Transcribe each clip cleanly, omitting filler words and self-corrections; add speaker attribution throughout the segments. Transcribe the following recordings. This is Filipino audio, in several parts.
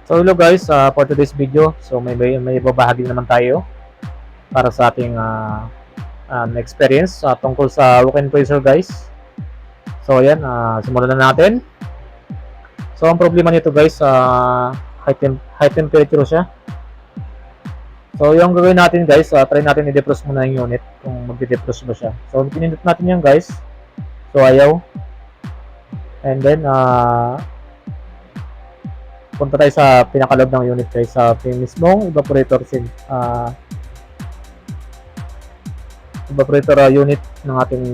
Speaker 1: So hello guys, for today's video, so may babahagi naman tayo para sa ating experience tungkol sa walk-in freezer guys. So ayan, simulan na natin. So ang problema nito guys, high temperature siya. So yung gagawin natin guys, try natin i-defrost muna yung unit kung magde-defrost ba siya. So pinindot natin yan guys. So ayaw. And then punta tayo sa pinaka-loob ng unit guys, sa mismong evaporator unit ng ating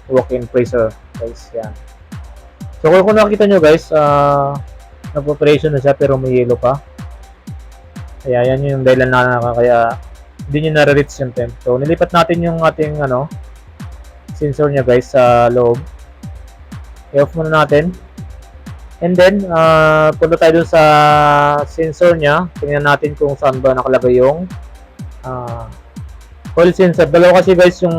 Speaker 1: walk-in freezer guys. Yan. So kung nakita nyo guys, nag-operation na siya pero may yellow pa. Kaya yan yung dahilan na kaya hindi nyo nare-reach yung temp. So nilipat natin yung ating sensor nya guys sa loob. I-off muna natin. And then, punta tayo dun sa sensor nya. Tingnan natin kung saan ba nakalagay yung oil sensor. Dalawa kasi guys yung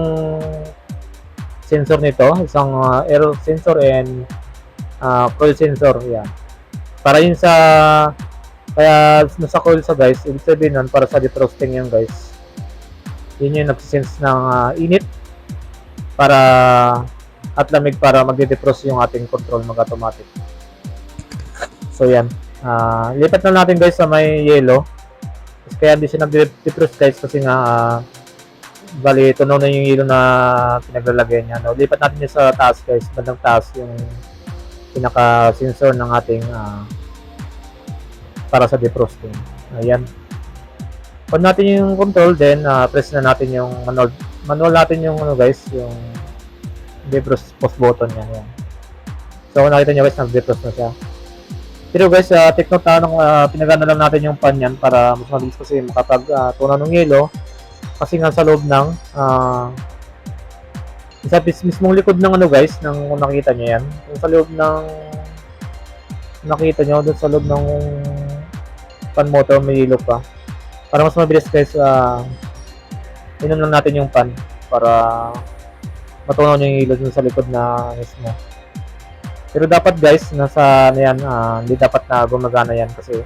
Speaker 1: sensor nito. Isang air sensor and coil sensor. Yan. Para yun sa kaya nasa coil sa guys, ibig sabihin nun para sa defrosting yan guys. Yun yung nagsisense ng init para at lamig para magde-defrost yung ating control mag-automatic. So yan, lipat na natin guys sa may yellow. Kaya hindi siya nag-defrost guys kasi nga bali tunaw na yung yellow na pinaglalagay niya. No? Lipat natin yun sa taas guys, bandang taas yung pinaka sensor ng ating para sa defrosting. Ayan. On natin yung control, then press na natin yung manual natin yung guys, yung defrost post button niya. Ayan. So kung nakita nyo guys, nag-defrost na siya. Pero guys, take note pinagana lang natin yung pan yan para mas mabilis kasi makapag-tunaw ng yelo. Kasi nga sa loob ng sa mismong likod ng guys, ng nakita nyo yan. Yung sa loob ng nakita nyo, doon sa loob ng pan motor may yelo pa. Para mas mabilis guys, inom lang natin yung pan para matunaw yung yelo dun sa likod na mismo. Pero dapat guys, nasa yan, hindi dapat na gumagana yan kasi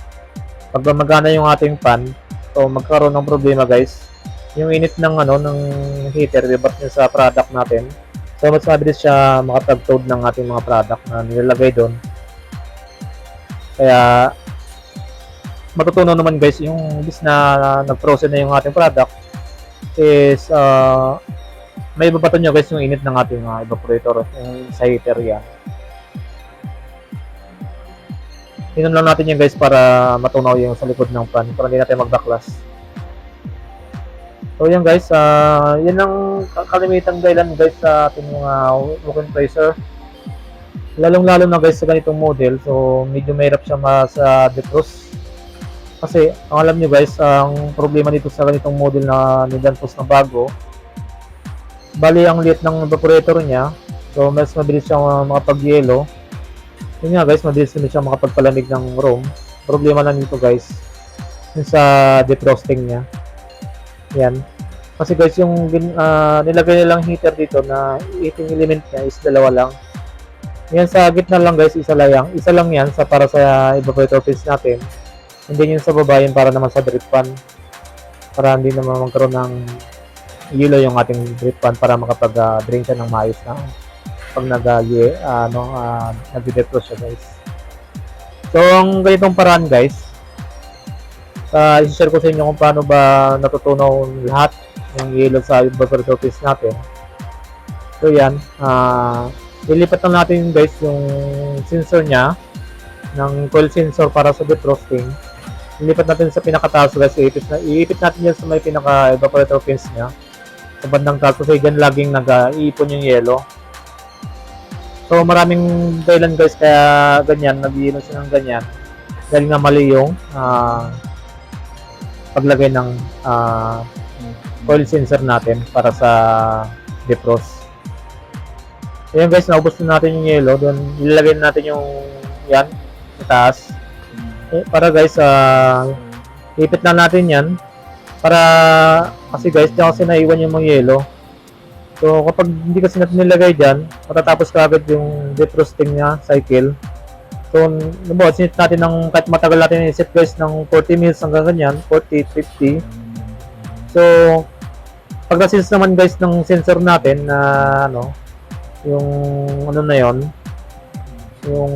Speaker 1: pag gumagana yung ating pan, so magkaroon ng problema guys. Yung init ng ng heater, libat niya sa product natin. So mas mabilis siya makapag-toad ng ating mga product na nilalagay doon. Kaya matutunaw naman guys, yung bis na nag-frozen na yung ating product is may ibabato nyo guys yung init ng ating evaporator yung sa heater yan. Inom lang natin yan guys para matunaw yung sa likod ng pan para hindi natin mag-backlash. So yan guys, yan ang kalimitang dahilan guys sa ating mga walk-in freezer. Lalong-lalo na guys sa ganitong model, so medyo mahirap siya sa defrost. Kasi ang alam nyo guys, ang problema dito sa ganitong model na nilantos na bago, bali ang liit ng evaporator niya, so mas mabilis siyang makapag-yelo. Yun nga guys, mabilis na siya makapagpalamig ng room. Problema lang nito guys, yung sa defrosting niya. Yan. Kasi guys, yung nilagay nilang heater dito na heating element niya is dalawa lang. Yan sa gitna lang guys, isa lang yan sa para sa evaporator fins natin. Hindi yun sa baba, yun para naman sa drip pan. Para hindi naman magkaroon ng yelo yung ating drip pan para makapag-drain siya ng maayos na pag nag-defrost siya guys. So ang ganitong paraan guys, i-share ko sa inyo kung paano ba natutunaw lahat yung yelo sa evaporator fins natin. So yan, ilipat na natin guys yung sensor nya ng coil sensor para sa defrosting. Ilipat natin sa pinakataas guys, iipit natin yan sa may pinaka evaporator fins nya sa bandang taas kasi dyan laging nag-iipon yung yelo. So maraming dahilan guys kaya ganyan, nag-iinom siya ng ganyan dahil nga mali yung paglagay ng coil sensor natin para sa defrost. Ayan guys, naubos na natin yung yelo, doon ilalagay natin yung yan sa taas. Para guys, ipit na natin yan para kasi guys, diyan kasi naiwan yung mga yelo. So kapag hindi kasi natin nilagay dyan, matatapos ka agad yung defrosting niya cycle. So, sinit natin ng kahit matagal natin i-set guys ng 40 minutes hanggang ganyan, 40, 50. So, pag na-sense naman guys ng sensor natin na yung ano na yon, yung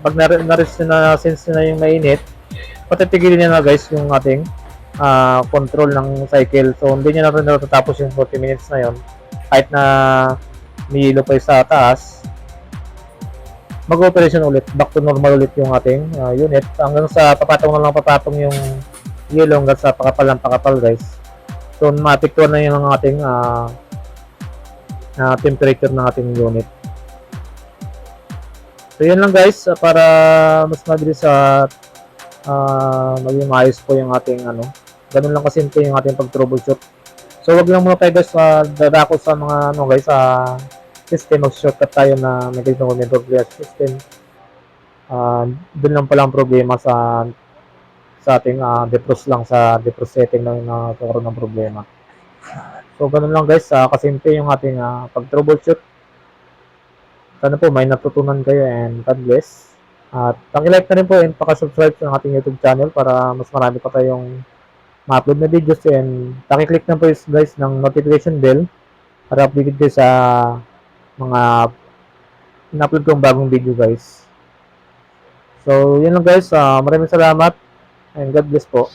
Speaker 1: pag na-sense na yung mainit, patitigilin niya na guys yung ating control ng cycle. So, hindi niya na rin natatapos yung 40 minutes na yon kahit na may yellow pa sa taas. Mag-operation ulit, back to normal ulit yung ating unit hanggang sa papatong na lang papatong yung yellow hanggang sa pakapal guys. So, maapektuhan na yung ating temperature ng ating unit. So, yun lang guys, para mas mabilis sa maging maayos po yung ating ganun lang kasimple yung ating pag-troubleshoot. So, wag lang muna tayo guys dadako sa mga guys system, mag-shortcut tayo na may ganitong control system. Doon lang pala ang problema sa ating defrost lang, sa defrost setting lang na nagkaroon ng problema. So, ganun lang guys, kasimple yung ating pag-troubleshoot. Sana po may natutunan kayo and God bless. At paki-like na rin po and paka-subscribe sa ating YouTube channel para mas marami pa tayong ma-upload na videos, and paki-click na po guys ng notification bell para updated kayo sa mga in-upload kong bagong video guys. So, yun lang guys. Maraming salamat and God bless po.